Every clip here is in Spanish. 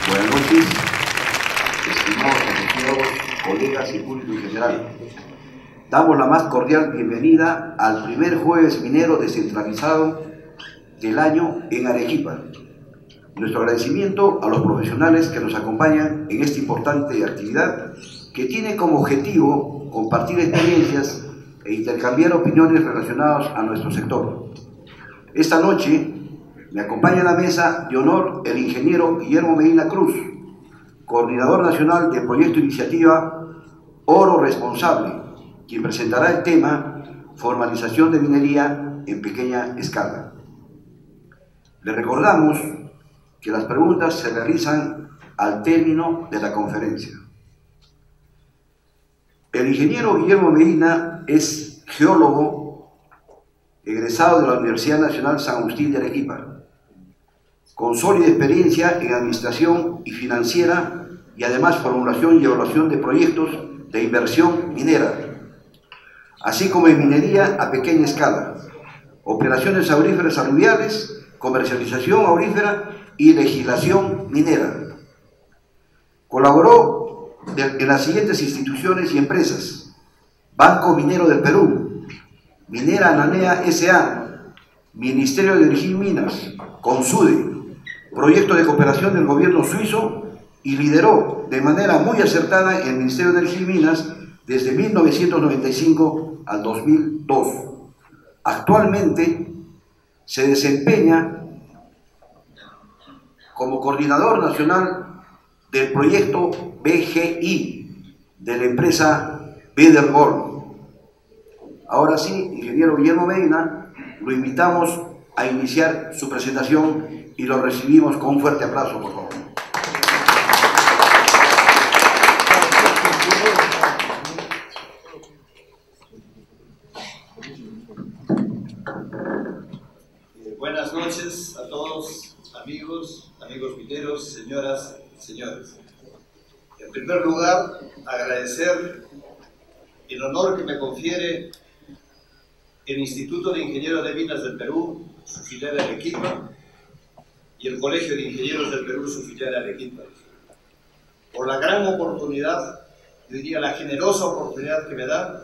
Buenas noches, estimados asociados, colegas y público en general. Damos la más cordial bienvenida al primer jueves minero descentralizado del año en Arequipa. Nuestro agradecimiento a los profesionales que nos acompañan en esta importante actividad que tiene como objetivo compartir experiencias e intercambiar opiniones relacionadas a nuestro sector. Esta noche me acompaña en la mesa de honor el ingeniero Guillermo Medina Cruz, coordinador nacional del proyecto iniciativa Oro Responsable, quien presentará el tema formalización de minería en pequeña escala. Le recordamos que las preguntas se realizan al término de la conferencia. El ingeniero Guillermo Medina es geólogo egresado de la Universidad Nacional San Agustín de Arequipa, con sólida experiencia en administración y financiera y además formulación y evaluación de proyectos de inversión minera, así como en minería a pequeña escala, operaciones auríferas aluviales, comercialización aurífera y legislación minera. Colaboró en las siguientes instituciones y empresas: Banco Minero del Perú, Minera Ananea S.A., Ministerio de Energía y Minas, Consude, proyecto de cooperación del gobierno suizo, y lideró de manera muy acertada el Ministerio de Energía y Minas desde 1995 al 2002. Actualmente se desempeña como coordinador nacional del proyecto BGI de la empresa Bedergold. Ahora sí, ingeniero Guillermo Medina, lo invitamos a iniciar su presentación y lo recibimos con un fuerte aplauso, por favor. Buenas noches a todos, amigos mineros, señoras y señores. En primer lugar, agradecer el honor que me confiere el Instituto de Ingenieros de Minas del Perú, su filial de Arequipa, y el Colegio de Ingenieros del Perú, su filial de Arequipa, por la gran oportunidad, yo diría la generosa oportunidad que me da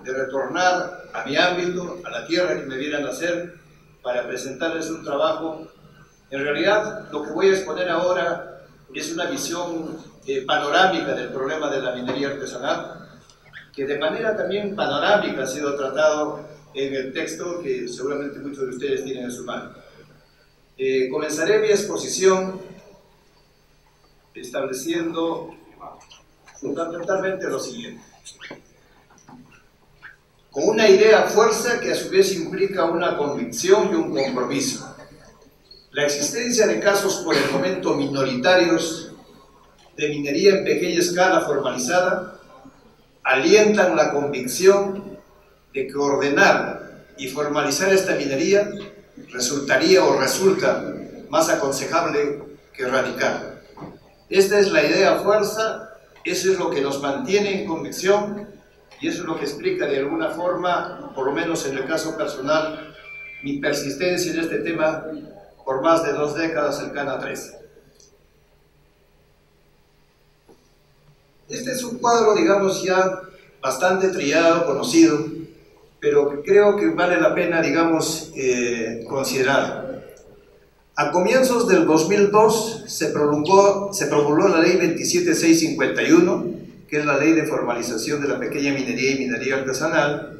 de retornar a mi ámbito, a la tierra que me viera nacer, para presentarles un trabajo. En realidad, lo que voy a exponer ahora es una visión panorámica del problema de la minería artesanal, que de manera también panorámica ha sido tratado en el texto que seguramente muchos de ustedes tienen en su mano. Comenzaré mi exposición estableciendo fundamentalmente lo siguiente: con una idea fuerza que a su vez implica una convicción y un compromiso. La existencia de casos por el momento minoritarios de minería en pequeña escala formalizada alientan la convicción de que ordenar y formalizar esta minería resultaría o resulta más aconsejable que erradicar. Esta es la idea fuerza, eso es lo que nos mantiene en convicción y eso es lo que explica de alguna forma, por lo menos en el caso personal, mi persistencia en este tema por más de 2 décadas, cercana a 3. Este es un cuadro, digamos, ya bastante trillado, conocido, pero que creo que vale la pena, digamos, considerar. A comienzos del 2002 se promulgó la ley 27651, que es la ley de formalización de la pequeña minería y minería artesanal,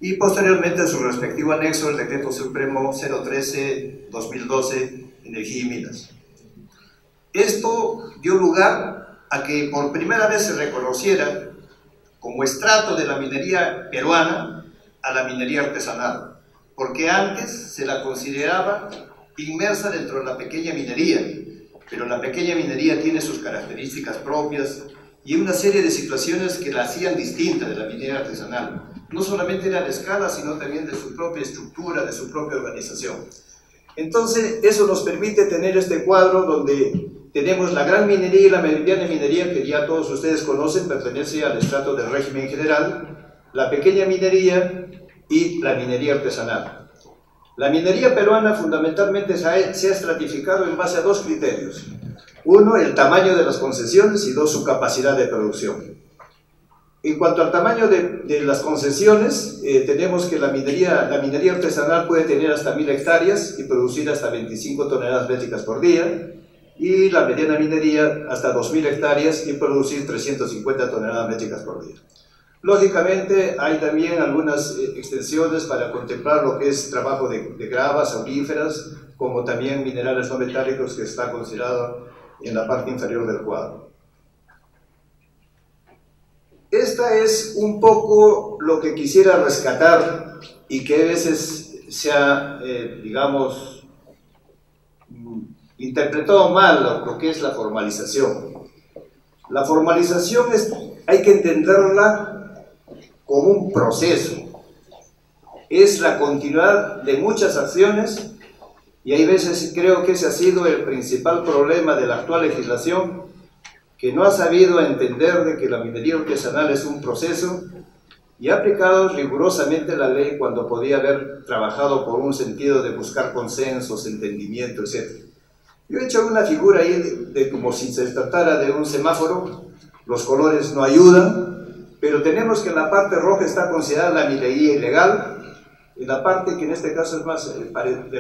y posteriormente a su respectivo anexo el Decreto Supremo 013-2012, Energía y Minas. Esto dio lugar a que por primera vez se reconociera como estrato de la minería peruana a la minería artesanal, porque antes se la consideraba inmersa dentro de la pequeña minería, pero la pequeña minería tiene sus características propias y una serie de situaciones que la hacían distinta de la minería artesanal. No solamente era de escala, sino también de su propia estructura, de su propia organización. Entonces, eso nos permite tener este cuadro donde tenemos la gran minería y la mediana minería, que ya todos ustedes conocen, pertenece al estrato del régimen general, la pequeña minería y la minería artesanal. La minería peruana fundamentalmente se ha estratificado en base a 2 criterios. Uno, el tamaño de las concesiones y dos, su capacidad de producción. En cuanto al tamaño de las concesiones, tenemos que la minería artesanal puede tener hasta 1000 hectáreas y producir hasta 25 toneladas métricas por día, y la mediana minería hasta 2000 hectáreas y producir 350 toneladas métricas por día. Lógicamente, hay también algunas extensiones para contemplar lo que es trabajo de gravas, auríferas, como también minerales no metálicos, que está considerado en la parte inferior del cuadro. Esta es un poco lo que quisiera rescatar y que a veces se ha, digamos, interpretado mal lo que es la formalización. La formalización hay que entenderla como un proceso. Es la continuidad de muchas acciones y hay veces creo que ese ha sido el principal problema de la actual legislación, que no ha sabido entender de que la minería artesanal es un proceso y ha aplicado rigurosamente la ley cuando podía haber trabajado por un sentido de buscar consensos, entendimiento, etc. Yo he hecho una figura ahí de como si se tratara de un semáforo. Los colores no ayudan, pero tenemos que en la parte roja está considerada la minería ilegal, en la parte que en este caso es más,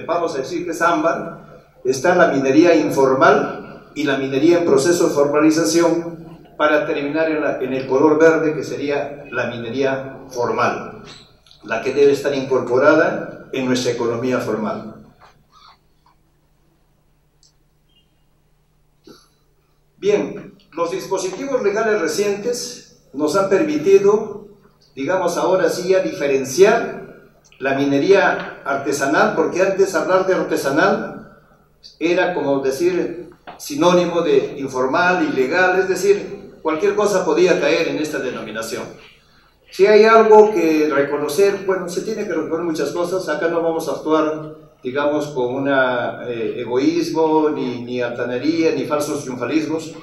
vamos a decir que es ámbar, está la minería informal y la minería en proceso de formalización, para terminar en el color verde, que sería la minería formal, la que debe estar incorporada en nuestra economía formal. Bien, los dispositivos legales recientes nos han permitido, digamos ahora sí, ya diferenciar la minería artesanal, porque antes hablar de artesanal era como decir sinónimo de informal, ilegal, es decir, cualquier cosa podía caer en esta denominación. Si hay algo que reconocer, bueno, se tiene que reconocer muchas cosas. Acá no vamos a actuar, digamos, con un egoísmo, ni altanería, ni falsos triunfalismos.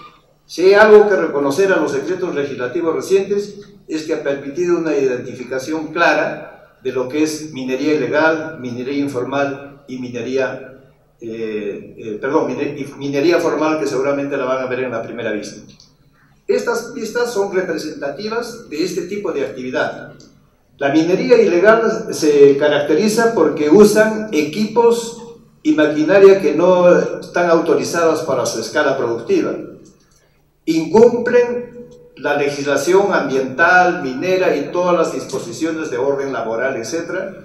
Si hay algo que reconocer a los decretos legislativos recientes, es que ha permitido una identificación clara de lo que es minería ilegal, minería informal y minería minería formal, que seguramente la van a ver en la primera vista. Estas pistas son representativas de este tipo de actividad. La minería ilegal se caracteriza porque usan equipos y maquinaria que no están autorizados para su escala productiva. Incumplen la legislación ambiental, minera y todas las disposiciones de orden laboral, etc.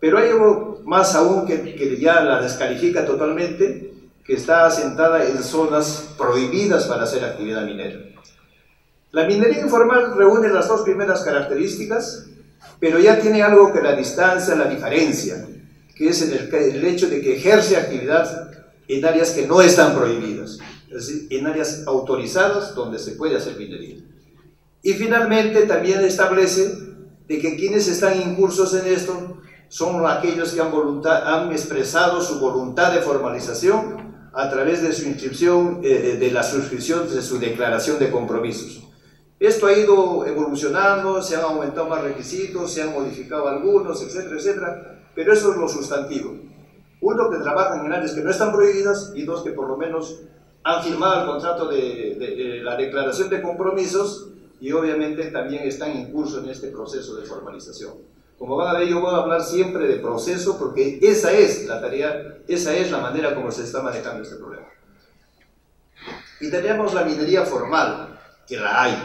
Pero hay algo más aún que ya la descalifica totalmente, que está asentada en zonas prohibidas para hacer actividad minera. La minería informal reúne las dos primeras características, pero ya tiene algo que la distancia, la diferencia, que es el hecho de que ejerce actividad en áreas que no están prohibidas, es decir, en áreas autorizadas donde se puede hacer minería. Y finalmente también establece de que quienes están incursos en esto son aquellos que han expresado su voluntad de formalización a través de su inscripción, de la suscripción de su declaración de compromisos. Esto ha ido evolucionando, se han aumentado más requisitos, se han modificado algunos, etcétera, etcétera, pero eso es lo sustantivo. Uno, que trabajan en áreas que no están prohibidas, y dos, que por lo menos han firmado el contrato de la declaración de compromisos y obviamente también están en curso en este proceso de formalización. Como van a ver, yo voy a hablar siempre de proceso porque esa es la tarea, esa es la manera como se está manejando este problema. Y tenemos la minería formal, que la hay,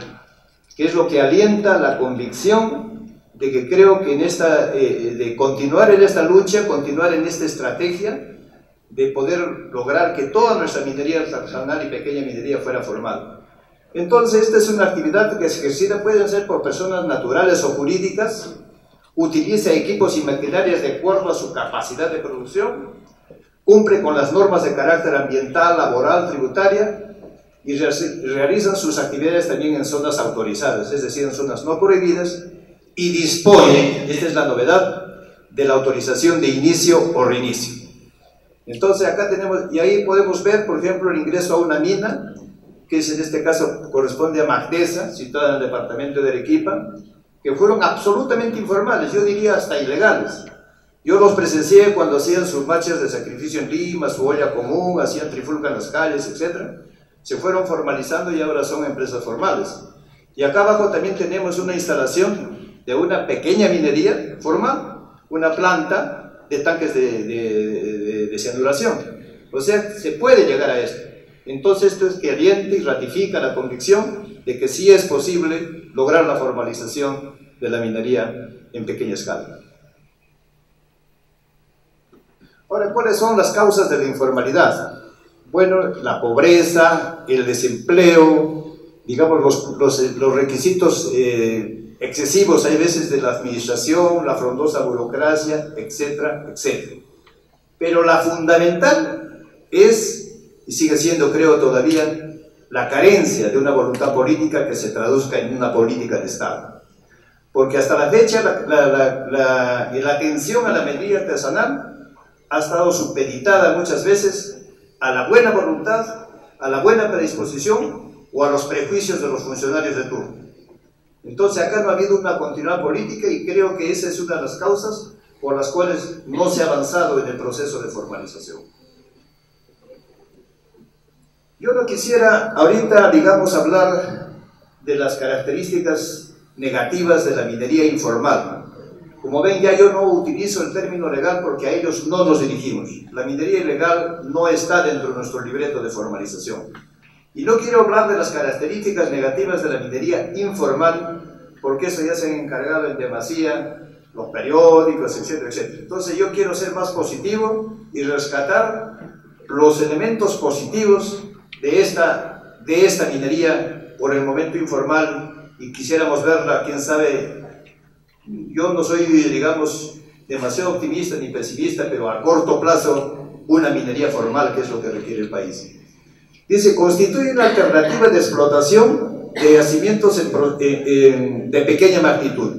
que es lo que alienta la convicción de que creo que en de continuar en esta lucha, continuar en esta estrategia, de poder lograr que toda nuestra minería artesanal y pequeña minería fuera formal. Entonces, esta es una actividad que se ejercita, pueden ser por personas naturales o jurídicas, utiliza equipos y maquinarias de acuerdo a su capacidad de producción, cumple con las normas de carácter ambiental, laboral, tributaria, y realizan sus actividades también en zonas autorizadas, es decir, en zonas no prohibidas, y dispone, esta es la novedad, de la autorización de inicio o reinicio. Entonces acá tenemos, y ahí podemos ver, por ejemplo, el ingreso a una mina, que es en este caso corresponde a Magdesa, situada en el departamento de Arequipa, que fueron absolutamente informales, yo diría hasta ilegales. Yo los presencié cuando hacían sus marchas de sacrificio en Lima, su olla común, hacían trifulca en las calles, etc. se fueron formalizando y ahora son empresas formales. Y acá abajo también tenemos una instalación de una pequeña minería formal, una planta de tanques de cianuración. O sea, se puede llegar a esto. Entonces esto es que alienta y ratifica la convicción de que sí es posible lograr la formalización de la minería en pequeña escala. Ahora, ¿cuáles son las causas de la informalidad? Bueno, la pobreza, el desempleo, digamos los requisitos excesivos hay veces de la administración, la frondosa burocracia, etcétera, etcétera. Pero la fundamental es, y sigue siendo creo todavía, la carencia de una voluntad política que se traduzca en una política de Estado. Porque hasta la fecha la atención a la minería artesanal ha estado supeditada muchas veces a la buena voluntad, a la buena predisposición o a los prejuicios de los funcionarios de turno. Entonces acá no ha habido una continuidad política y creo que esa es una de las causas por las cuales no se ha avanzado en el proceso de formalización. Yo no quisiera ahorita, digamos, hablar de las características negativas de la minería informal. Como ven, ya yo no utilizo el término legal porque a ellos no nos dirigimos. La minería ilegal no está dentro de nuestro libreto de formalización. Y no quiero hablar de las características negativas de la minería informal, porque eso ya se han encargado en demasía los periódicos, etcétera, etcétera. Entonces yo quiero ser más positivo y rescatar los elementos positivos de esta minería por el momento informal, y quisiéramos verla, quién sabe. Yo no soy, digamos, demasiado optimista ni pesimista, pero a corto plazo una minería formal, que es lo que requiere el país. Dice, constituye una alternativa de explotación de yacimientos de pequeña magnitud.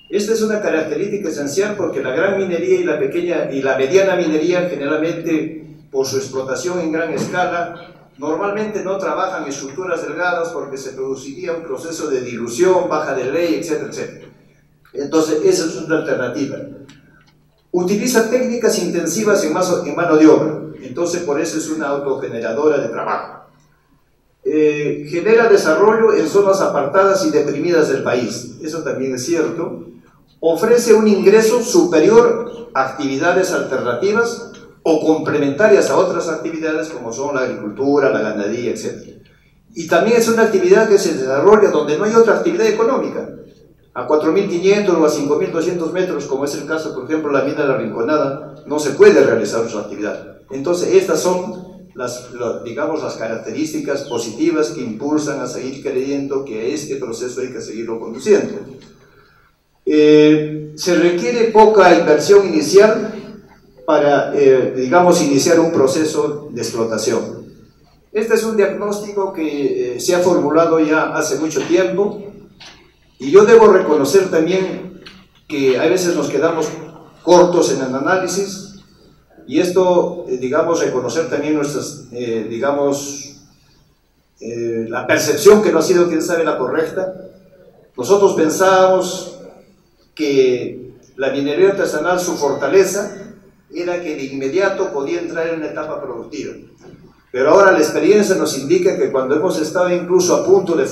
Esta es una característica esencial porque la gran minería y la pequeña y la mediana minería, generalmente por su explotación en gran escala, normalmente no trabajan en estructuras delgadas porque se produciría un proceso de dilución, baja de ley, etcétera, etcétera. Entonces, esa es una alternativa. Utiliza técnicas intensivas en mano de obra, entonces por eso es una autogeneradora de trabajo. Genera desarrollo en zonas apartadas y deprimidas del país, eso también es cierto. Ofrece un ingreso superior a actividades alternativas o complementarias a otras actividades como son la agricultura, la ganadería, etc. Y también es una actividad que se desarrolla donde no hay otra actividad económica. A 4.500 o a 5.200 metros, como es el caso, por ejemplo, la mina de la Rinconada, no se puede realizar su actividad. Entonces, estas son digamos, las características positivas que impulsan a seguir creyendo que este proceso hay que seguirlo conduciendo. Se requiere poca inversión inicial para, digamos, iniciar un proceso de explotación. Este es un diagnóstico que se ha formulado ya hace mucho tiempo. Y yo debo reconocer también que a veces nos quedamos cortos en el análisis, y esto, digamos, reconocer también nuestras, la percepción que no ha sido, quién sabe, la correcta. Nosotros pensábamos que la minería artesanal, su fortaleza, era que de inmediato podía entrar en una etapa productiva. Pero ahora la experiencia nos indica que cuando hemos estado incluso a punto de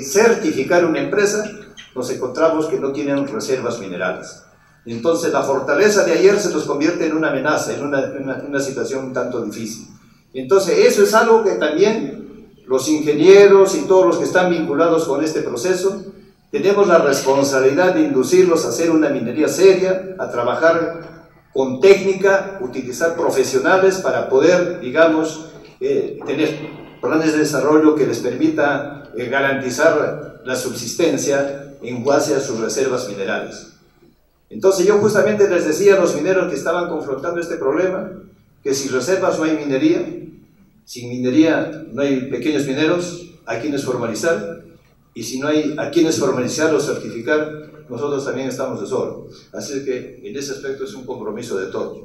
certificar una empresa, nos encontramos que no tienen reservas minerales. Entonces la fortaleza de ayer se nos convierte en una amenaza, en una situación un tanto difícil. Entonces eso es algo que también los ingenieros y todos los que están vinculados con este proceso tenemos la responsabilidad de inducirlos a hacer una minería seria, a trabajar con técnica, utilizar profesionales para poder, digamos, tener planes de desarrollo que les permita garantizar la subsistencia en base a sus reservas minerales. Entonces yo justamente les decía a los mineros que estaban confrontando este problema, que sin reservas no hay minería, sin minería no hay pequeños mineros a quienes formalizar, y si no hay a quienes formalizar o certificar, nosotros también estamos de sobra. Así que en ese aspecto es un compromiso de todos.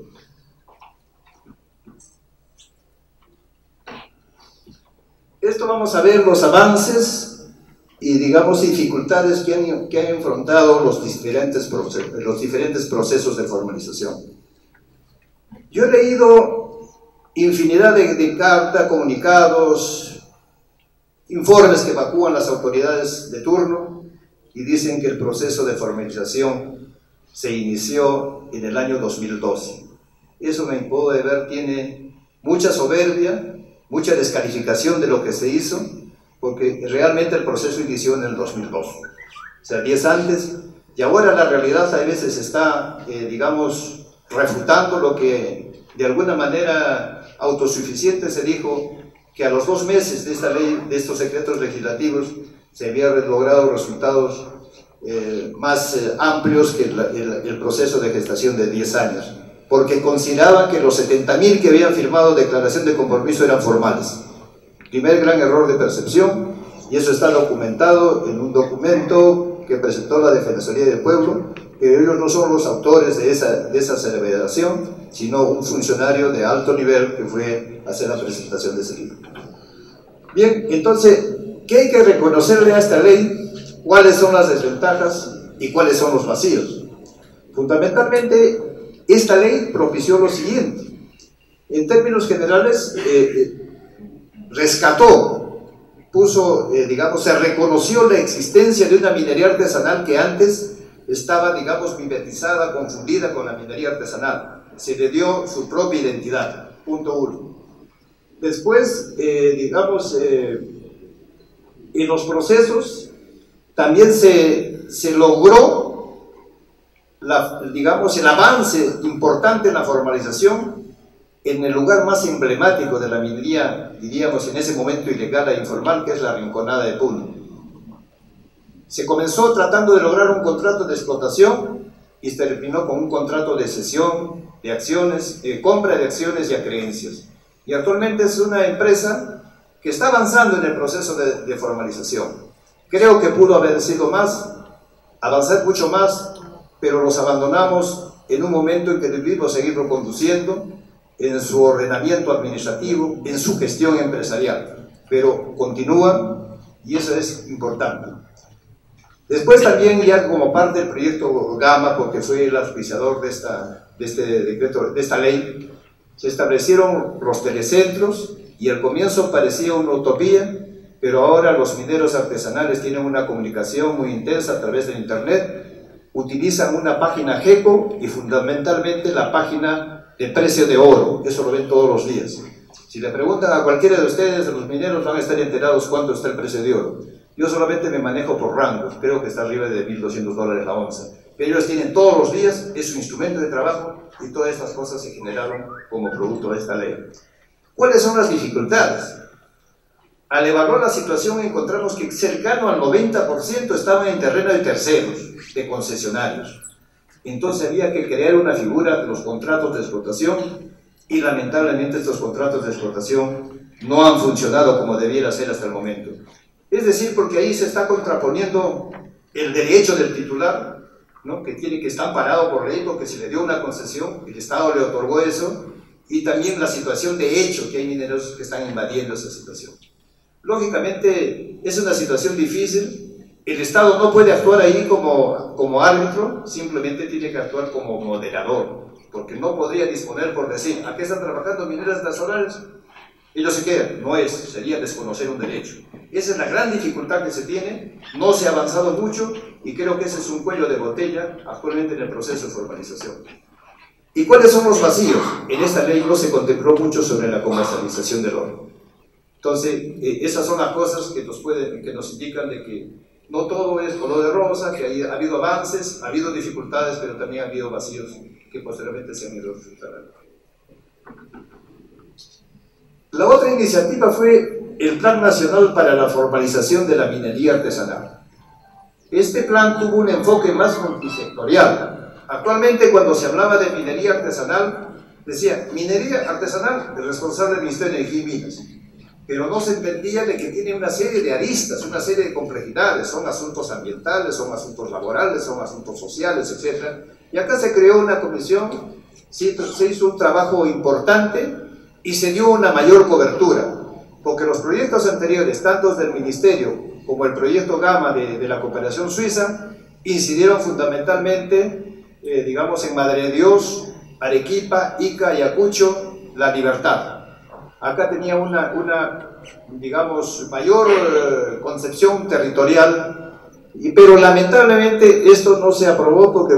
Esto vamos a ver los avances y, digamos, dificultades que han enfrentado los diferentes procesos de formalización. Yo he leído infinidad de cartas, comunicados informes que evacúan las autoridades de turno y dicen que el proceso de formalización se inició en el año 2012. Eso, me puedo ver, tiene mucha soberbia, mucha descalificación de lo que se hizo, porque realmente el proceso inició en el 2002, o sea, 10 antes, y ahora la realidad a veces está, digamos, refutando lo que de alguna manera autosuficiente se dijo, que a los 2 meses de esta ley, de estos decretos legislativos, se habían logrado resultados más amplios que el proceso de gestación de 10 años, porque consideraban que los 70.000 que habían firmado declaración de compromiso eran formales. Primer gran error de percepción, y eso está documentado en un documento que presentó la Defensoría del Pueblo, que ellos no son los autores de esa celebración, sino un funcionario de alto nivel que fue a hacer la presentación de ese libro. Bien, entonces, ¿qué hay que reconocerle a esta ley? ¿Cuáles son las desventajas y cuáles son los vacíos? Fundamentalmente, esta ley propició lo siguiente. En términos generales, rescató, puso, digamos, se reconoció la existencia de una minería artesanal que antes estaba, digamos, mimetizada, confundida con la minería artesanal. Se le dio su propia identidad, punto 1. Después, digamos, en los procesos también se logró, digamos, el avance importante en la formalización en el lugar más emblemático de la minería, diríamos en ese momento ilegal e informal, que es la Rinconada de Puno. Se comenzó tratando de lograr un contrato de explotación y se terminó con un contrato de cesión de acciones, de compra de acciones y acreencias. Y actualmente es una empresa que está avanzando en el proceso de formalización. Creo que pudo haber sido más, avanzar mucho más, pero los abandonamos en un momento en que debimos seguirlo conduciendo en su ordenamiento administrativo, en su gestión empresarial, pero continúa y eso es importante. Después también, ya como parte del proyecto Gama, porque fue el auspiciador de este decreto, de esta ley, se establecieron los telecentros y al comienzo parecía una utopía, pero ahora los mineros artesanales tienen una comunicación muy intensa a través de internet, utilizan una página GECO y fundamentalmente la página de precio de oro, eso lo ven todos los días. Si le preguntan a cualquiera de ustedes, de los mineros, van a estar enterados cuánto está el precio de oro. Yo solamente me manejo por rangos, creo que está arriba de $1.200 la onza. Pero ellos tienen todos los días, es su instrumento de trabajo y todas estas cosas se generaron como producto de esta ley. ¿Cuáles son las dificultades? Al evaluar la situación encontramos que cercano al 90% estaban en terreno de terceros, de concesionarios. Entonces había que crear una figura de los contratos de explotación y lamentablemente estos contratos de explotación no han funcionado como debiera ser hasta el momento. Es decir, porque ahí se está contraponiendo el derecho del titular, ¿no?, que tiene que estar amparado por ley porque se le dio una concesión, el Estado le otorgó eso, y también la situación de hecho, que hay mineros que están invadiendo esa situación. Lógicamente es una situación difícil, el Estado no puede actuar ahí como árbitro, simplemente tiene que actuar como moderador, porque no podría disponer por decir, ¿a qué están trabajando mineras nacionales? Ellos se quedan, no es, sería desconocer un derecho. Esa es la gran dificultad que se tiene, no se ha avanzado mucho y creo que ese es un cuello de botella actualmente en el proceso de formalización. ¿Y cuáles son los vacíos? En esta ley no se contempló mucho sobre la comercialización del oro. Entonces, esas son las cosas que nos indican de que no todo es color de rosa, que ha habido avances, ha habido dificultades, pero también ha habido vacíos que posteriormente se han ido superando. La otra iniciativa fue el Plan Nacional para la Formalización de la Minería Artesanal. Este plan tuvo un enfoque más multisectorial. Actualmente, cuando se hablaba de minería artesanal, decía, minería artesanal, el responsable del Ministerio de Energía y Minas. Pero no se entendía de que tiene una serie de aristas, una serie de complejidades, son asuntos ambientales, son asuntos laborales, son asuntos sociales, etc. Y acá se creó una comisión, se hizo un trabajo importante y se dio una mayor cobertura, porque los proyectos anteriores, tanto del Ministerio como el proyecto Gama de la cooperación suiza, incidieron fundamentalmente, digamos, en Madre de Dios, Arequipa, Ica, Ayacucho, La Libertad. acá tenía una digamos, mayor concepción territorial, pero lamentablemente esto no se aprobó,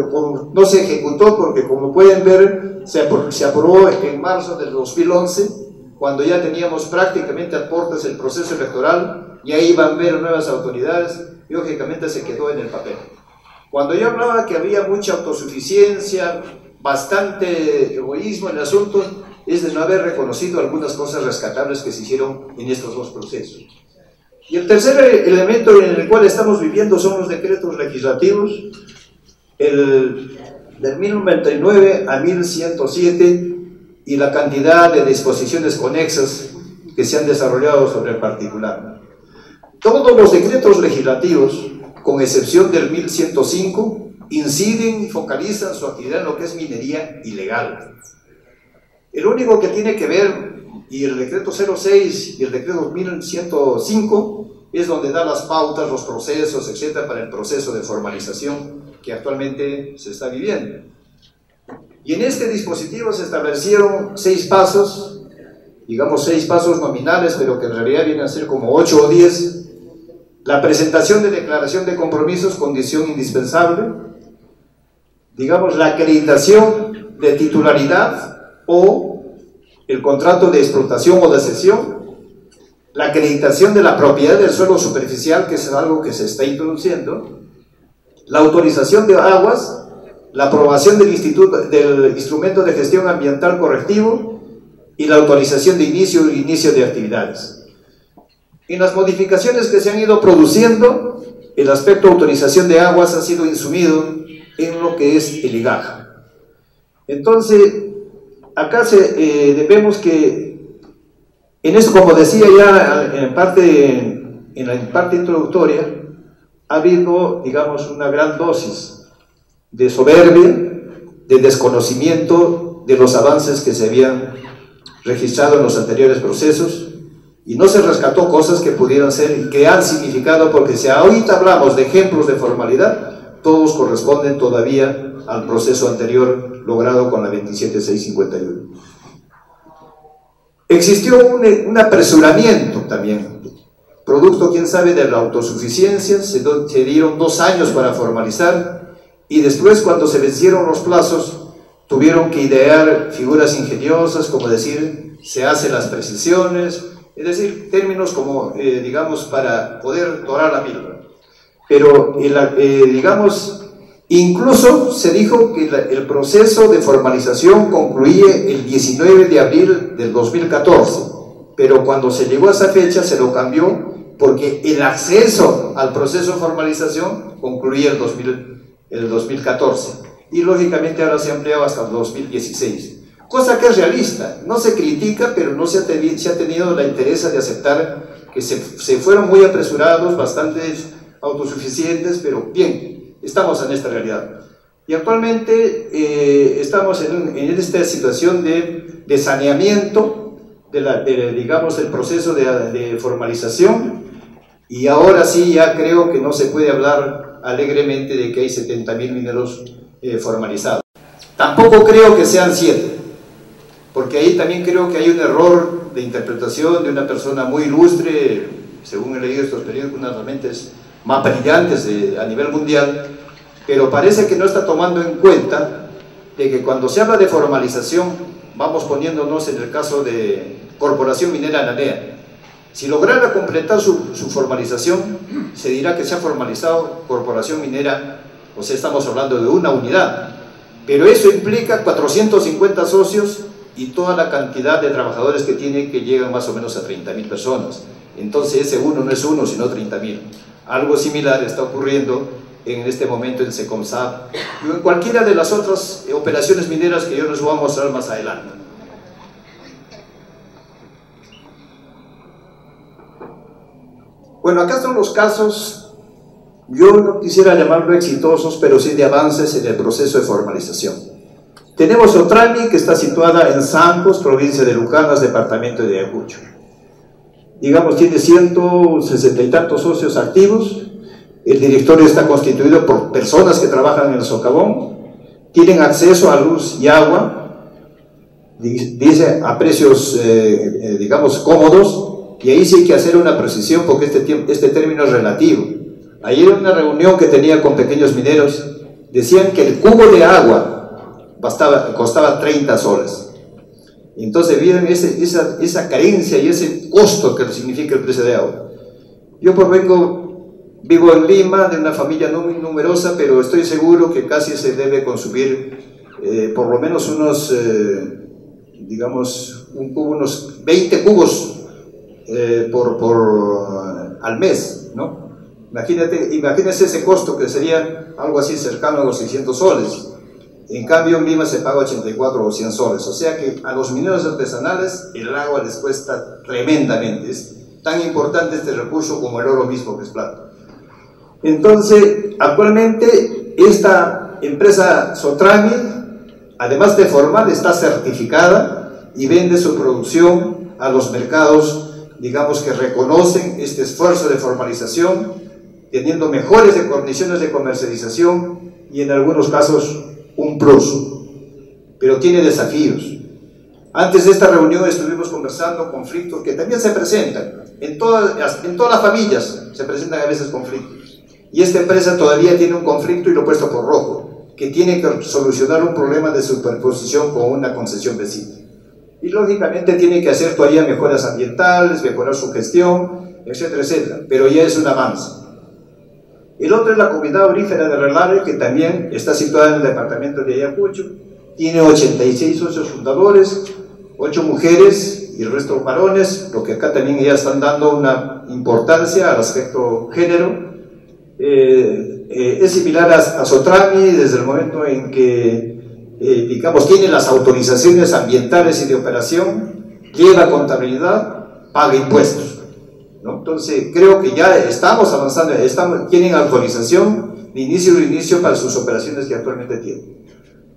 no se ejecutó, porque como pueden ver, se aprobó en marzo del 2011, cuando ya teníamos prácticamente a puertas el proceso electoral, y ahí iban a ver nuevas autoridades, y lógicamente se quedó en el papel. Cuando yo hablaba que había mucha autosuficiencia, bastante egoísmo en el asunto, es de no haber reconocido algunas cosas rescatables que se hicieron en estos dos procesos. Y el tercer elemento en el cual estamos viviendo son los decretos legislativos, del 1099 a 1107, y la cantidad de disposiciones conexas que se han desarrollado sobre el particular. Todos los decretos legislativos, con excepción del 1105, inciden y focalizan su actividad en lo que es minería ilegal. El único que tiene que ver, y el decreto 06 y el decreto 1105, es donde da las pautas, los procesos, etcétera, para el proceso de formalización que actualmente se está viviendo. Y en este dispositivo se establecieron 6 pasos, digamos 6 pasos nominales, pero que en realidad vienen a ser como 8 o 10. La presentación de declaración de compromisos, condición indispensable. Digamos, la acreditación de titularidad o el contrato de explotación o de cesión. La acreditación de la propiedad del suelo superficial, que es algo que se está introduciendo. La autorización de aguas. La aprobación del instrumento de gestión ambiental correctivo y la autorización de inicio de actividades. En las modificaciones que se han ido produciendo, el aspecto autorización de aguas ha sido insumido en lo que es el IGAJ. Entonces, acá vemos que, en eso, como decía ya en la parte introductoria, ha habido, digamos, una gran dosis de soberbia, de desconocimiento de los avances que se habían registrado en los anteriores procesos, y no se rescató cosas que pudieran ser y que han significado, porque si ahorita hablamos de ejemplos de formalidad, todos corresponden todavía al proceso anterior logrado con la 27651. Existió un apresuramiento también, producto, quién sabe, de la autosuficiencia. Se dieron 2 años para formalizar, y después, cuando se vencieron los plazos, tuvieron que idear figuras ingeniosas, como decir, se hacen las precisiones, es decir, términos como, digamos, para poder dorar la píldora. Pero, digamos, incluso se dijo que el proceso de formalización concluye el 19 de abril del 2014, pero cuando se llegó a esa fecha se lo cambió, porque el acceso al proceso de formalización concluía el 2014, y lógicamente ahora se ha ampliado hasta el 2016, cosa que es realista, no se critica, pero no se ha tenido la interés de aceptar que se fueron muy apresurados, bastante autosuficientes, pero bien, estamos en esta realidad. Y actualmente estamos en esta situación de saneamiento, digamos, del proceso de formalización, y ahora sí ya creo que no se puede hablar alegremente de que hay 70.000 mineros formalizados. Tampoco creo que sean 7, porque ahí también creo que hay un error de interpretación de una persona muy ilustre, según he leído estos periódicos, unas mentes más brillantes a nivel mundial, pero parece que no está tomando en cuenta de que cuando se habla de formalización, vamos poniéndonos en el caso de Corporación Minera Nanea. Si lograra completar su formalización, se dirá que se ha formalizado Corporación Minera, o sea, estamos hablando de una unidad, pero eso implica 450 socios y toda la cantidad de trabajadores que tiene, que llegan más o menos a 30.000 personas. Entonces ese uno no es uno, sino 30.000. Algo similar está ocurriendo en este momento en Secomsap y en cualquiera de las otras operaciones mineras que yo les voy a mostrar más adelante. Bueno, acá son los casos, yo no quisiera llamarlo exitosos, pero sí de avances en el proceso de formalización. Tenemos Otrami, que está situada en Sancos, provincia de Lucanas, departamento de Ayacucho. Digamos, tiene 160 y tantos socios activos. El directorio está constituido por personas que trabajan en el socavón, tienen acceso a luz y agua, dice a precios, digamos, cómodos, y ahí sí hay que hacer una precisión porque este término es relativo. Ayer en una reunión que tenía con pequeños mineros, decían que el cubo de agua costaba 30 soles. Entonces vieron esa carencia y ese costo que significa el precio de agua. Yo vivo en Lima, de una familia no muy numerosa, pero estoy seguro que casi se debe consumir por lo menos unos, digamos, unos 20 cubos al mes, ¿no? Imagínense ese costo, que sería algo así cercano a los 600 soles. En cambio en Lima se paga 84 o 100 soles, o sea que a los mineros artesanales el agua les cuesta tremendamente. Es tan importante este recurso como el oro mismo, que es plata. Entonces, actualmente esta empresa Sotrami, además de formal, está certificada y vende su producción a los mercados, digamos, que reconocen este esfuerzo de formalización, teniendo mejores condiciones de comercialización y en algunos casos un plus, pero tiene desafíos. Antes de esta reunión estuvimos conversando conflictos que también se presentan, en todas las familias se presentan a veces conflictos, y esta empresa todavía tiene un conflicto, y lo he puesto por rojo, que tiene que solucionar un problema de superposición con una concesión vecina, y lógicamente tiene que hacer todavía mejoras ambientales, mejorar su gestión, etcétera, etcétera, pero ya es un avance. El otro es la comunidad aurífera de Relare, que también está situada en el departamento de Ayacucho, tiene 86 socios fundadores, 8 mujeres y el resto varones, lo que acá también ya están dando una importancia al aspecto género. Es similar a Sotrami desde el momento en que, digamos, tiene las autorizaciones ambientales y de operación, lleva contabilidad, paga impuestos, ¿no? Entonces creo que ya estamos avanzando, tienen autorización de inicio para sus operaciones que actualmente tienen,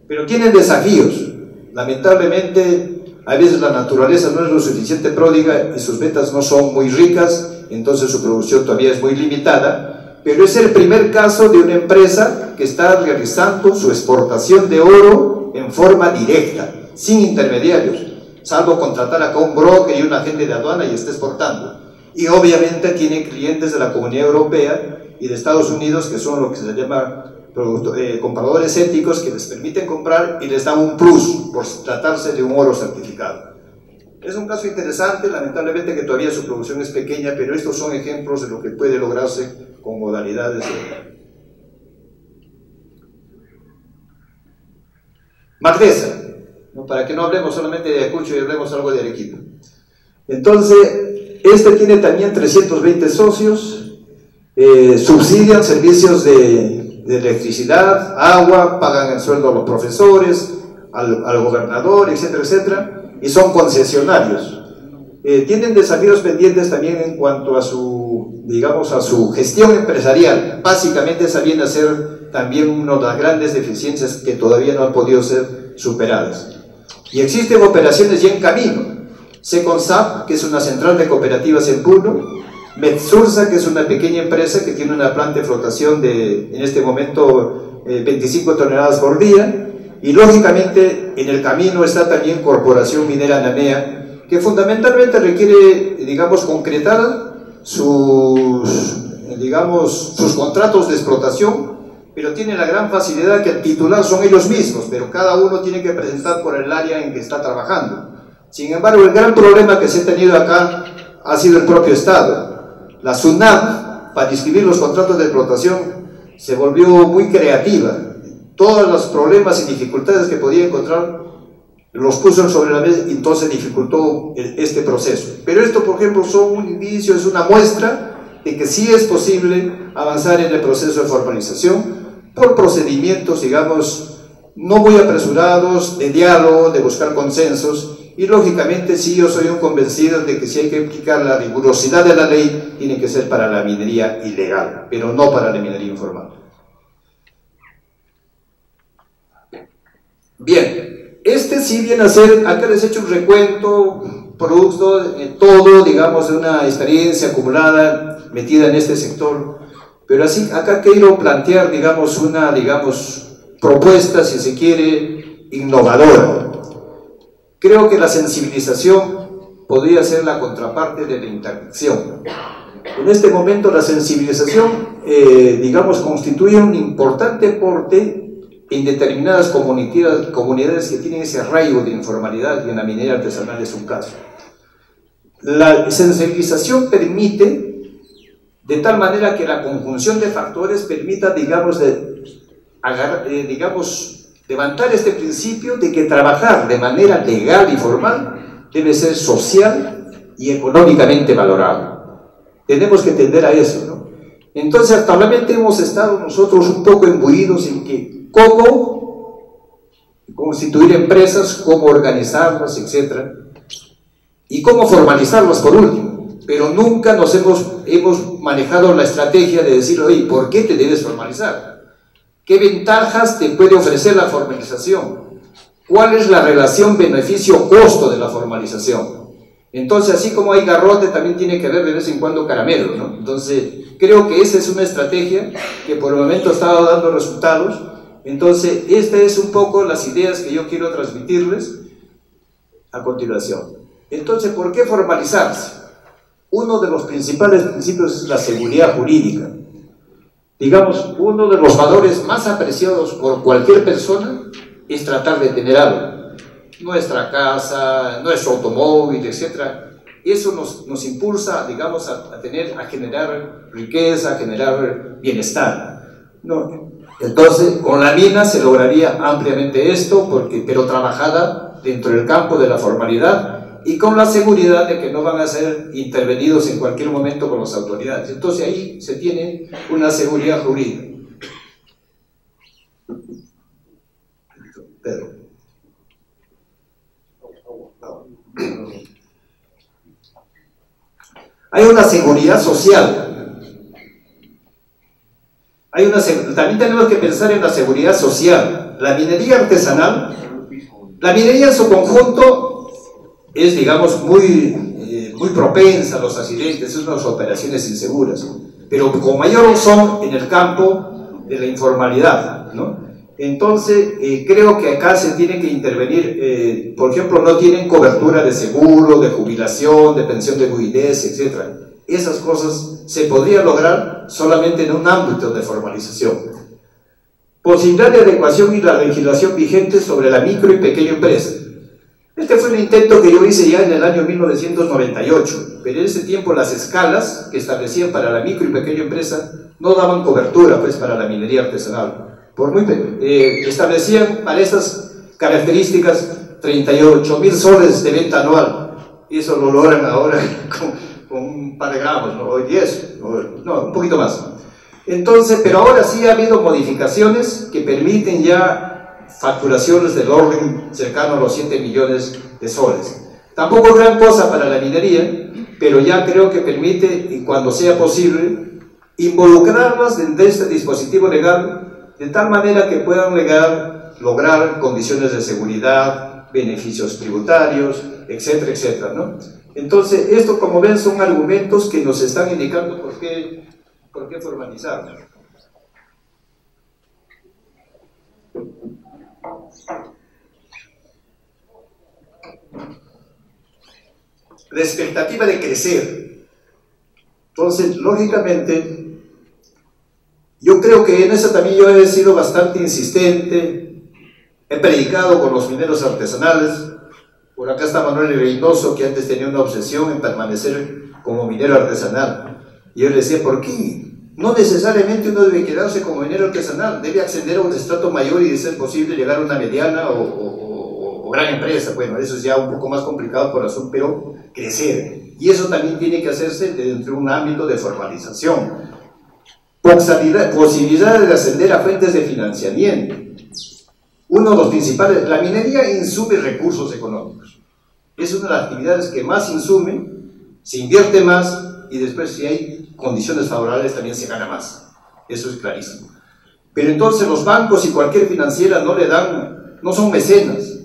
pero tienen desafíos. Lamentablemente a veces la naturaleza no es lo suficiente pródiga y sus ventas no son muy ricas, entonces su producción todavía es muy limitada, pero es el primer caso de una empresa que está realizando su exportación de oro en forma directa, sin intermediarios, salvo contratar acá un broker y un agente de aduana, y está exportando. Y obviamente tiene clientes de la Comunidad Europea y de Estados Unidos, que son lo que se llama compradores éticos, que les permiten comprar y les dan un plus por tratarse de un oro certificado. Es un caso interesante, lamentablemente que todavía su producción es pequeña, pero estos son ejemplos de lo que puede lograrse con modalidades de... Magdesa, ¿no? Para que no hablemos solamente de Ayacucho y hablemos algo de Arequipa. Entonces, este tiene también 320 socios, subsidian servicios de electricidad, agua, pagan el sueldo a los profesores, al gobernador, etcétera, etcétera, y son concesionarios. Tienen desafíos pendientes también en cuanto a su, digamos, a su gestión empresarial. Básicamente esa viene a ser también una de las grandes deficiencias que todavía no han podido ser superadas. Y existen operaciones ya en camino. Seconsap, que es una central de cooperativas en Puno, Metsursa, que es una pequeña empresa que tiene una planta de flotación de, en este momento, 25 toneladas por día, y lógicamente en el camino está también Corporación Minera Namea, que fundamentalmente requiere, digamos, concretar sus contratos de explotación, pero tiene la gran facilidad que el titular son ellos mismos, pero cada uno tiene que presentar por el área en que está trabajando. Sin embargo, el gran problema que se ha tenido acá ha sido el propio Estado. La SUNAT, para inscribir los contratos de explotación, se volvió muy creativa. Todos los problemas y dificultades que podía encontrar los puso sobre la mesa y entonces dificultó este proceso. Pero esto, por ejemplo, son un indicio, es una muestra de que sí es posible avanzar en el proceso de formalización por procedimientos, digamos, no muy apresurados, de diálogo, de buscar consensos. Y lógicamente sí, yo soy un convencido de que si hay que aplicar la rigurosidad de la ley, tiene que ser para la minería ilegal, pero no para la minería informal. Bien, este sí viene a ser, acá les he hecho un recuento, producto de todo, digamos, de una experiencia acumulada, metida en este sector, pero así, acá quiero plantear, digamos, una, propuesta, si se quiere, innovadora. creo que la sensibilización podría ser la contraparte de la interdicción. En este momento la sensibilización, digamos, constituye un importante aporte en determinadas comunidades que tienen ese arraigo de informalidad, y en la minería artesanal es un caso. La sensibilización permite, de tal manera que la conjunción de factores permita, digamos, levantar este principio de que trabajar de manera legal y formal debe ser social y económicamente valorado. Tenemos que tender a eso, ¿no? Entonces, actualmente hemos estado nosotros un poco imbuidos en que cómo constituir empresas, cómo organizarlas, etc. Y cómo formalizarlas por último. Pero nunca nos hemos manejado la estrategia de decir, oye, ¿por qué te debes formalizar? ¿Qué ventajas te puede ofrecer la formalización? ¿Cuál es la relación beneficio-costo de la formalización? Entonces, así como hay garrote, también tiene que haber de vez en cuando caramelo, ¿no? Entonces, creo que esa es una estrategia que por el momento ha estado dando resultados. Entonces, estas es un poco las ideas que yo quiero transmitirles a continuación. Entonces, ¿por qué formalizarse? Uno de los principales principios es la seguridad jurídica. Digamos, uno de los valores más apreciados por cualquier persona es tratar de tener algo. Nuestra casa, nuestro automóvil, etc. Eso nos impulsa, digamos, a generar riqueza, a generar bienestar, ¿no? Entonces, con la mina se lograría ampliamente esto, pero trabajada dentro del campo de la formalidad y con la seguridad de que no van a ser intervenidos en cualquier momento por las autoridades. Entonces, ahí se tiene una seguridad jurídica. Pedro. Hay una seguridad social. También tenemos que pensar en la seguridad social. La minería artesanal, la minería en su conjunto es, digamos, muy propensa a los accidentes, es unas operaciones inseguras, pero con mayor son en el campo de la informalidad, ¿no? Entonces, creo que acá se tiene que intervenir, por ejemplo, no tienen cobertura de seguro, de jubilación, de pensión de viudez, etc. Esas cosas se podría lograr solamente en un ámbito de formalización. Posibilidad de adecuación y la legislación vigente sobre la micro y pequeña empresa. Este fue un intento que yo hice ya en el año 1998, pero en ese tiempo las escalas que establecían para la micro y pequeña empresa no daban cobertura, pues, para la minería artesanal. Establecían para estas características 38.000 soles de venta anual. Eso lo logran ahora con un par de gramos, ¿no? O 10, no, un poquito más. Entonces, pero ahora sí ha habido modificaciones que permiten ya facturaciones del orden cercano a los 7 millones de soles. Tampoco es gran cosa para la minería, pero ya creo que permite, y cuando sea posible, involucrarlas dentro de este dispositivo legal de tal manera que puedan lograr condiciones de seguridad, beneficios tributarios, etcétera, etcétera, ¿no? Entonces, esto, como ven, son argumentos que nos están indicando por qué formalizar. La expectativa de crecer. Entonces, lógicamente, yo creo que en eso también yo he sido bastante insistente, he predicado con los mineros artesanales. Por acá está Manuel Reynoso, que antes tenía una obsesión en permanecer como minero artesanal. Y yo le decía, ¿por qué? No necesariamente uno debe quedarse como minero artesanal, debe ascender a un estrato mayor y, de ser posible, llegar a una mediana o gran empresa. Bueno, eso es ya un poco más complicado por razón, pero crecer. Y eso también tiene que hacerse dentro de un ámbito de formalización. Posibilidades de ascender a fuentes de financiamiento. Uno de los principales, la minería insume recursos económicos. Es una de las actividades que más insume, se invierte más y después, si hay condiciones favorables, también se gana más. Eso es clarísimo. Pero entonces los bancos y cualquier financiera no son mecenas.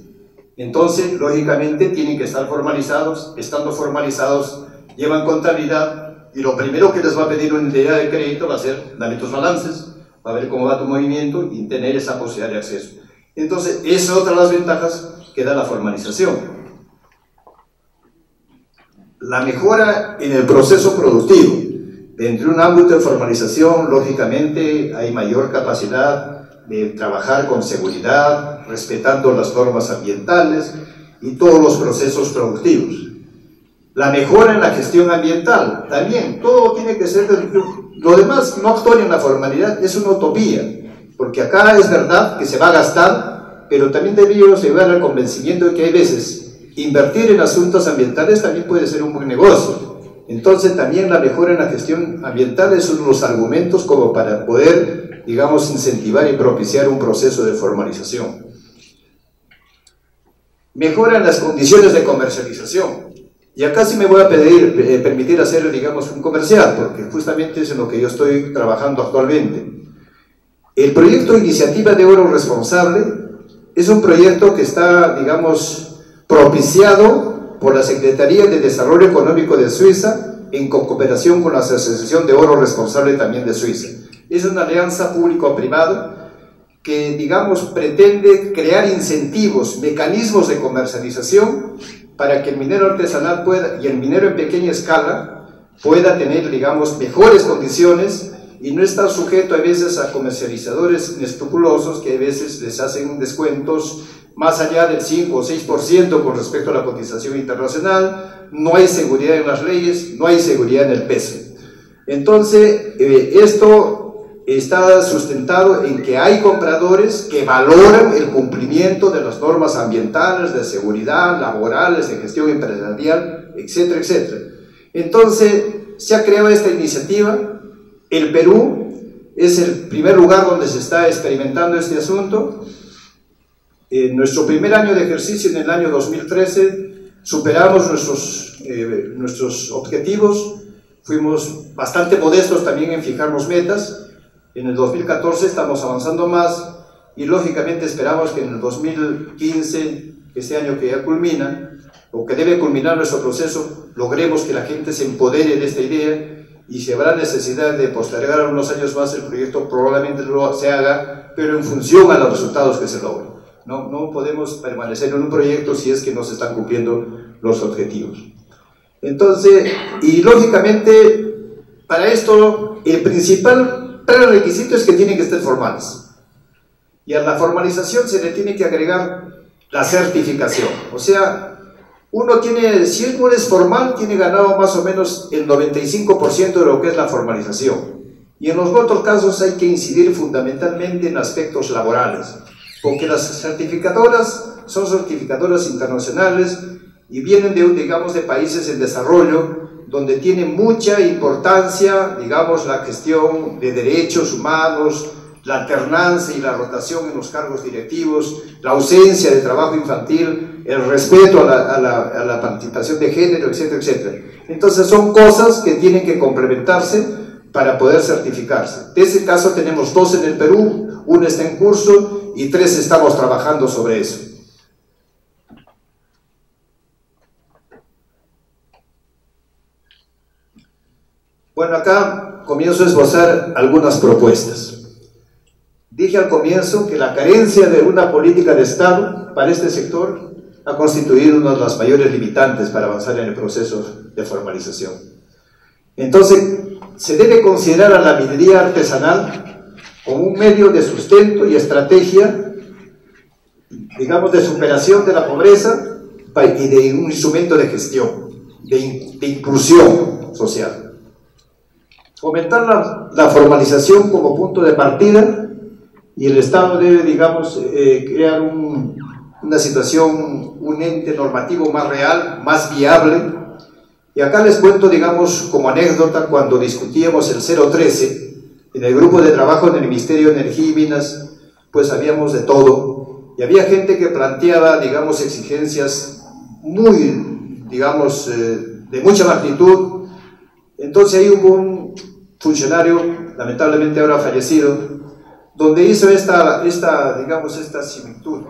Entonces, lógicamente, tienen que estar formalizados. Estando formalizados, llevan contabilidad. Y lo primero que les va a pedir una entidad de crédito va a ser, dame tus balances, va a ver cómo va tu movimiento y tener esa posibilidad de acceso. Entonces, esa es otra de las ventajas que da la formalización. la mejora en el proceso productivo. Dentro de un ámbito de formalización, lógicamente, hay mayor capacidad de trabajar con seguridad, respetando las normas ambientales y todos los procesos productivos. La mejora en la gestión ambiental, también, todo tiene que ser, lo demás no actuar en la formalidad es una utopía, porque acá es verdad que se va a gastar, pero también debemos llegar al convencimiento de que hay veces invertir en asuntos ambientales también puede ser un buen negocio. Entonces también la mejora en la gestión ambiental es uno de los argumentos como para poder, digamos, incentivar y propiciar un proceso de formalización. Mejora en las condiciones de comercialización. Y acá sí me voy a permitir hacer, digamos, un comercial, porque justamente es en lo que yo estoy trabajando actualmente. El proyecto Iniciativa de Oro Responsable es un proyecto que está, digamos, propiciado por la Secretaría de Desarrollo Económico de Suiza en cooperación con la Asociación de Oro Responsable también de Suiza. Es una alianza público-privada que, digamos, pretende crear incentivos, mecanismos de comercialización para que el minero artesanal pueda, y el minero en pequeña escala pueda tener, digamos, mejores condiciones y no estar sujeto a veces a comercializadores inescrupulosos que a veces les hacen descuentos más allá del 5 o 6% con respecto a la cotización internacional. No hay seguridad en las leyes, no hay seguridad en el peso. Entonces, esto está sustentado en que hay compradores que valoran el cumplimiento de las normas ambientales, de seguridad, laborales, de gestión empresarial, etcétera, etcétera. Entonces, se ha creado esta iniciativa. El Perú es el primer lugar donde se está experimentando este asunto. En nuestro primer año de ejercicio, en el año 2013, superamos nuestros objetivos. Fuimos bastante modestos también en fijarnos metas. En el 2014 estamos avanzando más y lógicamente esperamos que en el 2015, este año que ya culmina, o que debe culminar nuestro proceso, logremos que la gente se empodere de esta idea, y si habrá necesidad de postergar unos años más el proyecto, probablemente se haga, pero en función a los resultados que se logren. No podemos permanecer en un proyecto si es que no se están cumpliendo los objetivos. Entonces, y lógicamente, para esto, el principal requisito es que tienen que estar formales. Y a la formalización se le tiene que agregar la certificación. O sea, uno tiene, si uno es formal, tiene ganado más o menos el 95% de lo que es la formalización. Y en los otros casos hay que incidir fundamentalmente en aspectos laborales, porque las certificadoras son certificadoras internacionales y vienen digamos, de países en desarrollo, donde tiene mucha importancia, digamos, la gestión de derechos humanos, la alternancia y la rotación en los cargos directivos, la ausencia de trabajo infantil, el respeto a la participación de género, etcétera, etcétera. Entonces son cosas que tienen que complementarse para poder certificarse. De ese caso tenemos 2 en el Perú, 1 está en curso y 3 estamos trabajando sobre eso. Bueno, acá comienzo a esbozar algunas propuestas. Dije al comienzo que la carencia de una política de Estado para este sector ha constituido una de las mayores limitantes para avanzar en el proceso de formalización. Entonces, se debe considerar a la minería artesanal como un medio de sustento y estrategia, digamos, de superación de la pobreza y de un instrumento de gestión, de inclusión social. Fomentar la formalización como punto de partida, y el Estado debe, digamos, crear una situación, un ente normativo más real, más viable. Y acá les cuento, digamos, como anécdota, cuando discutíamos el 013, en el grupo de trabajo en el Ministerio de Energía y Minas, pues habíamos de todo, y había gente que planteaba, digamos, exigencias muy, digamos, de mucha magnitud. Entonces ahí hubo un funcionario, lamentablemente ahora fallecido, donde hizo esta similitud.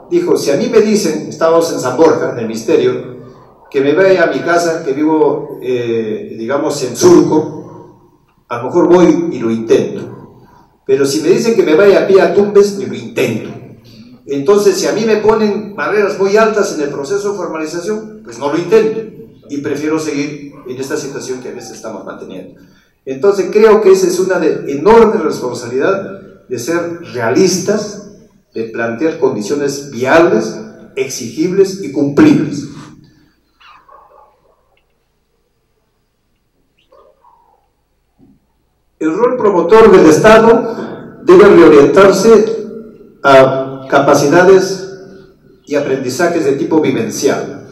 Dijo, si a mí me dicen, estábamos en San Borja, en el Ministerio, que me vaya a mi casa, que vivo, digamos, en Surco, a lo mejor voy y lo intento. Pero si me dicen que me vaya a pie a Tumbes, ni lo intento. Entonces, si a mí me ponen barreras muy altas en el proceso de formalización, pues no lo intento. y prefiero seguir en esta situación que a veces estamos manteniendo. Entonces creo que esa es una enorme responsabilidad de ser realistas, de plantear condiciones viables, exigibles y cumplibles. El rol promotor del Estado debe reorientarse a capacidades y aprendizajes de tipo vivencial.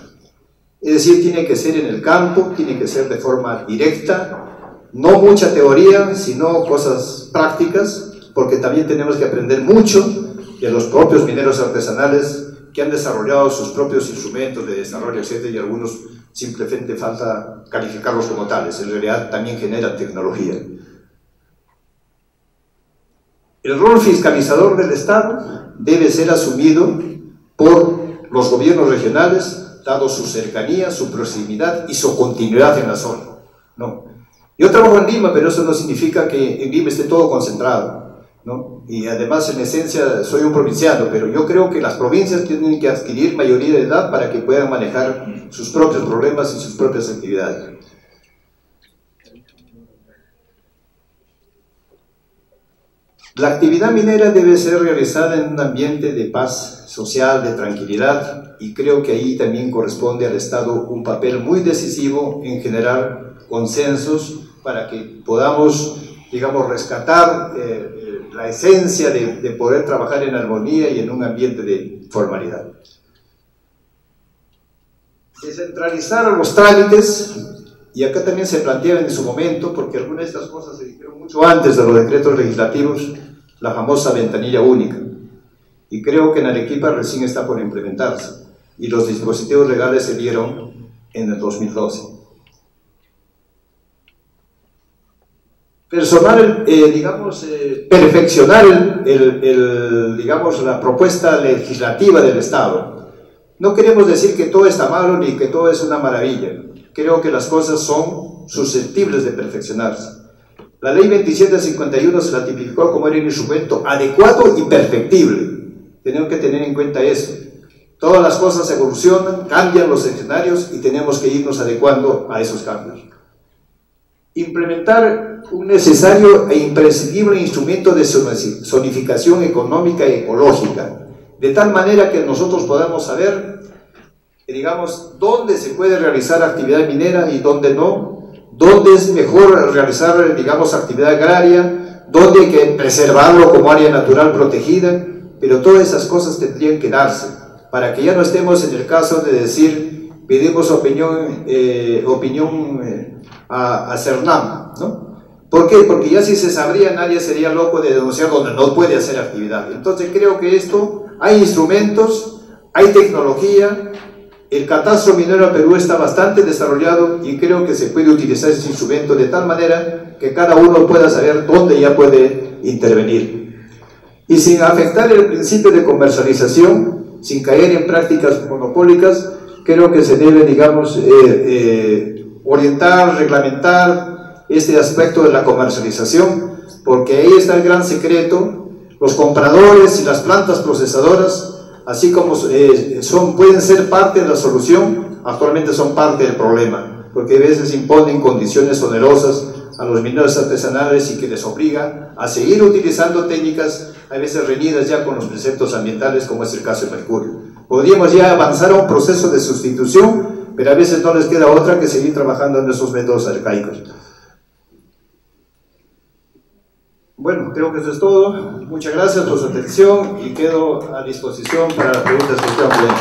Es decir, tiene que ser en el campo, tiene que ser de forma directa, no mucha teoría, sino cosas prácticas, porque también tenemos que aprender mucho de los propios mineros artesanales que han desarrollado sus propios instrumentos de desarrollo, etc., y algunos simplemente falta calificarlos como tales, en realidad también generan tecnología. El rol fiscalizador del Estado debe ser asumido por los gobiernos regionales, dado su cercanía, su proximidad y su continuidad en la zona, ¿no? Yo trabajo en Lima, pero eso no significa que en Lima esté todo concentrado, ¿no? Y además, en esencia, soy un provinciano, pero yo creo que las provincias tienen que adquirir mayoría de edad para que puedan manejar sus propios problemas y sus propias actividades. La actividad minera debe ser realizada en un ambiente de paz social, de tranquilidad, y creo que ahí también corresponde al Estado un papel muy decisivo en generar consensos para que podamos, digamos, rescatar la esencia de poder trabajar en armonía y en un ambiente de formalidad. Descentralizar los trámites, y acá también se planteaba en su momento, porque algunas de estas cosas se dijeron mucho antes de los decretos legislativos, la famosa ventanilla única, y creo que en Arequipa recién está por implementarse, y los dispositivos legales se dieron en el 2012. Perfeccionar digamos, la propuesta legislativa del Estado. No queremos decir que todo está malo ni que todo es una maravilla. Creo que las cosas son susceptibles de perfeccionarse. La ley 2751 se la tipificó como era un instrumento adecuado y perfectible. Tenemos que tener en cuenta eso. Todas las cosas evolucionan, cambian los escenarios y tenemos que irnos adecuando a esos cambios. Implementar un necesario e imprescindible instrumento de zonificación económica y ecológica, de tal manera que nosotros podamos saber, digamos, dónde se puede realizar actividad minera y dónde no, dónde es mejor realizar, digamos, actividad agraria, dónde hay que preservarlo como área natural protegida, pero todas esas cosas tendrían que darse, para que ya no estemos en el caso de decir, pedimos opinión a CERNAM, ¿no? ¿Por qué? Porque ya si se sabría, nadie sería loco de denunciar donde no puede hacer actividad. Entonces creo que esto, hay instrumentos, hay tecnología, el catastro minero en Perú está bastante desarrollado y creo que se puede utilizar ese instrumento de tal manera que cada uno pueda saber dónde ya puede intervenir. Y sin afectar el principio de comercialización, sin caer en prácticas monopólicas, creo que se debe, digamos, orientar, reglamentar este aspecto de la comercialización, porque ahí está el gran secreto. Los compradores y las plantas procesadoras, así como pueden ser parte de la solución, actualmente son parte del problema, porque a veces imponen condiciones onerosas a los mineros artesanales y que les obliga a seguir utilizando técnicas a veces reñidas ya con los preceptos ambientales, como es el caso de mercurio. Podríamos ya avanzar a un proceso de sustitución, pero a veces no les queda otra que seguir trabajando en esos métodos arcaicos. Bueno, creo que eso es todo. Muchas gracias por su atención y quedo a disposición para las preguntas que quieran.